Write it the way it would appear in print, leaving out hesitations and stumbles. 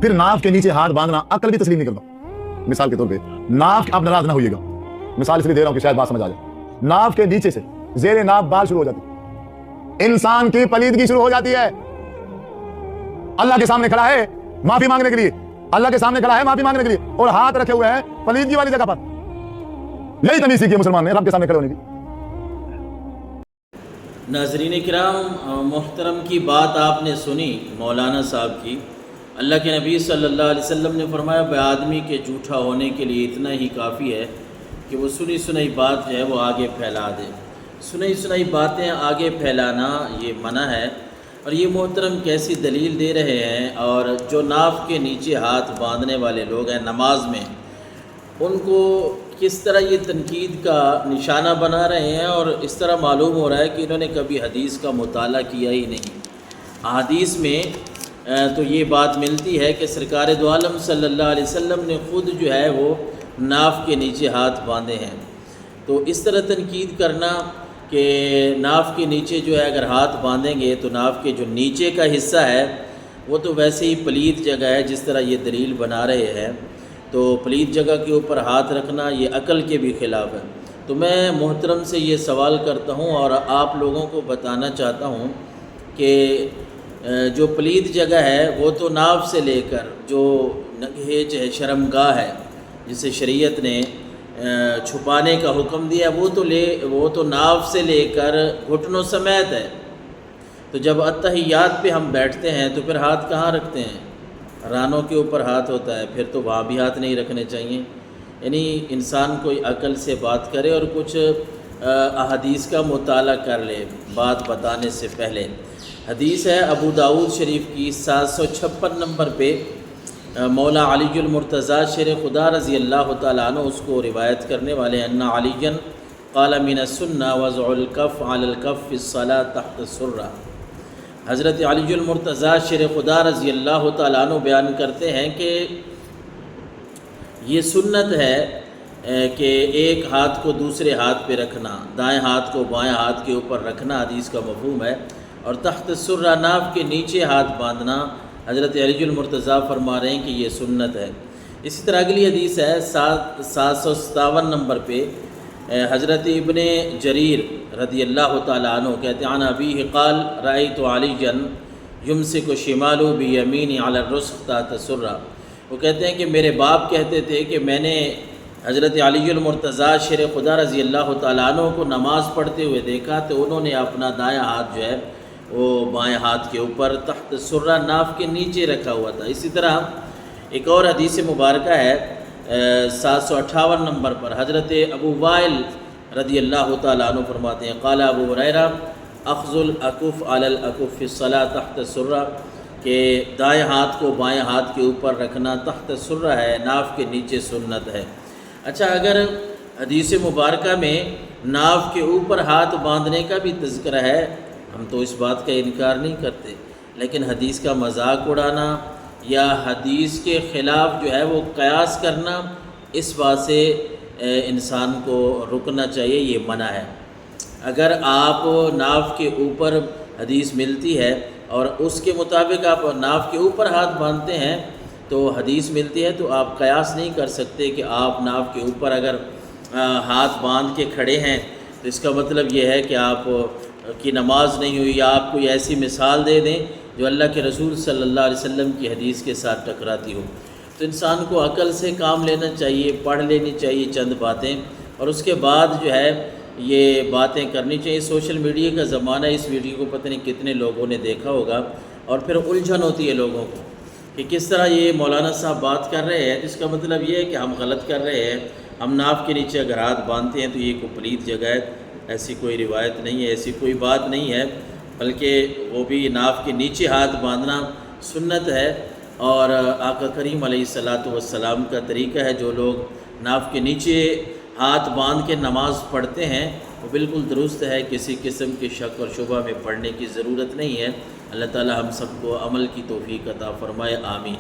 फिर नाफ के नीचे हाथ बांधना अकल भी तस्लीम नहीं करता। मिसाल के तौर पे नाफ, आप नाराज ना होइएगा, मिसाल इसलिए दे रहा हूं कि शायद बात समझ आ जाए। नाफ के नीचे से जेरे नाफ बाल शुरू हो जाती है, इंसान की पलीदगी शुरू हो जाती है। अल्लाह के सामने खड़ा है माफी मांगने के लिए, अल्लाह के सामने खड़ा है माफी मांगने के लिए, और हाथ रखे हुए हैं पलीदगी वाली जगह पर। यही तमीज सीखी है मुसलमान ने रब के सामने खड़े होने की। नाज़रीन किराम, मोहतरम की बात आपने सुनी मौलाना साहब की। अल्लाह के नबी सल्लल्लाहु अलैहि वसल्लम ने फरमाया बे आदमी के झूठा होने के लिए इतना ही काफ़ी है कि वो सुनी सुनाई बात जो है वो आगे फैला दे। सुनी सुनाई बातें आगे फैलाना ये मना है। और ये मोहतरम कैसी दलील दे रहे हैं, और जो नाफ के नीचे हाथ बांधने वाले लोग हैं नमाज में, उनको किस तरह ये तनकीद का निशाना बना रहे हैं। और इस तरह मालूम हो रहा है कि इन्होंने कभी हदीस का मुताला किया ही नहीं। हदीस में तो ये बात मिलती है कि सरकार दो आलम सल्लल्लाहु अलैहि वसल्लम ने ख़ुद जो है वो नाफ के नीचे हाथ बांधे हैं। तो इस तरह तनकीद करना कि नाफ के नीचे जो है अगर हाथ बांधेंगे तो नाफ के जो नीचे का हिस्सा है वो तो वैसे ही पलीद जगह है, जिस तरह ये दलील बना रहे हैं। तो पलीद जगह के ऊपर हाथ रखना ये अकल के भी ख़िलाफ़ है। तो मैं मोहतरम से ये सवाल करता हूँ और आप लोगों को बताना चाहता हूँ कि जो पलीद जगह है वो तो नाव से लेकर जो नगहेज है, शर्मगाह है, जिसे शरीयत ने छुपाने का हुक्म दिया, वो तो नाव से लेकर घुटनों समेत है। तो जब अत्तहियात पे हम बैठते हैं तो फिर हाथ कहाँ रखते हैं? रानों के ऊपर हाथ होता है, फिर तो वहाँ भी हाथ नहीं रखने चाहिए। यानी इंसान कोई अकल से बात करे और कुछ अहदीस का मुताला कर ले बात बताने से पहले। हदीस है अबू दाऊद शरीफ की 756 नंबर पे, मौला अलीजुल मुर्तज़ा शेर खुदा रज़ी अल्लाह तआला अन्हु उसको रिवायत करने वाले अन्ना अलीजन क़ाल मिनस सुन्ना वज़उल कफ़ अलल कफ़ फ़िस्सलात तहत सुर्रा। हज़रत अलीजुल मुर्तज़ा शेर खुदा रज़ी अल्लाह तआला अन्हु बयान करते हैं कि ये सुन्नत है कि एक हाथ को दूसरे हाथ पे रखना, दाएं हाथ को बाएं हाथ के ऊपर रखना हदीस का मफ़हूम है। और तख्त सुर्रा नाफ के नीचे हाथ बांधना हज़रत अलीजुल मुर्तज़ा फरमा रहे हैं कि ये सुन्नत है। इसी तरह अगली हदीस है 757 नंबर पे, हज़रत इब्ने जरीर रदी अल्लाह तआला अन्हु कहते हैं अन अबीह क़ाल रअयतु अलीजन युमसिकु शिमालु बियमीनी अला रुस्ख़ तहत सुर्रा। वो कहते हैं कि मेरे बाप कहते थे कि मैंने हज़रत अलीजुल मुर्तज़ा शेर खुदा रज़ी अल्लाह तआला अन्हु को नमाज़ पढ़ते हुए देखा तो उन्होंने अपना दायां हाथ जो है वो बाएं हाथ के ऊपर तख्त सुर्रा नाफ के नीचे रखा हुआ था। इसी तरह एक और हदीस मुबारक है 758 नंबर पर, हज़रत अबू वाइल रदी अल्लाह तआला अन्हु फरमाते हैं क़ाल अबू हुरैरा अख़्ज़ुल अकुफ़ अलल अकुफ़ फ़िस्सलात तहत सुर्रा, कि दाएं हाथ को बाएं हाथ के ऊपर रखना तख्त सुर्रा है, नाफ के नीचे सुन्नत है। अच्छा, अगर हदीस मुबारक में नाफ के ऊपर हाथ बांधने का भी तज़किरा है, हम तो इस बात का इनकार नहीं करते, लेकिन हदीस का मजाक उड़ाना या हदीस के ख़िलाफ़ जो है वो क़यास करना, इस बात से इंसान को रुकना चाहिए, ये मना है। अगर आप नाव के ऊपर हदीस मिलती है और उसके मुताबिक आप नाव के ऊपर हाथ बांधते हैं तो हदीस मिलती है, तो आप क़यास नहीं कर सकते कि आप नाव के ऊपर अगर हाथ बांध के खड़े हैं तो इसका मतलब ये है कि आप की नमाज नहीं हुई, या आप कोई ऐसी मिसाल दे दें जो अल्लाह के रसूल सल्लल्लाहु अलैहि वसल्लम की हदीस के साथ टकराती हो। तो इंसान को अकल से काम लेना चाहिए, पढ़ लेनी चाहिए चंद बातें, और उसके बाद जो है ये बातें करनी चाहिए। सोशल मीडिया का ज़माना है, इस वीडियो को पता नहीं कितने लोगों ने देखा होगा, और फिर उलझन होती है लोगों को कि किस तरह ये मौलाना साहब बात कर रहे हैं, इसका मतलब ये है कि हम गलत कर रहे हैं। हम नाफ के नीचे अगर हाथ बांधते हैं तो ये कोई पलीद जगह है, ऐसी कोई रिवायत नहीं है, ऐसी कोई बात नहीं है, बल्कि वो भी नाफ के नीचे हाथ बांधना सुन्नत है। और आका करीम अलैहिस्सलातु वस्सलाम का तरीका है, जो लोग नाफ के नीचे हाथ बांध के नमाज़ पढ़ते हैं वो बिल्कुल दुरुस्त है, किसी किस्म के शक और शुबा में पढ़ने की ज़रूरत नहीं है। अल्लाह ताला हम सबको अमल की तौफ़ीक़ अता फ़रमाए, आमीन।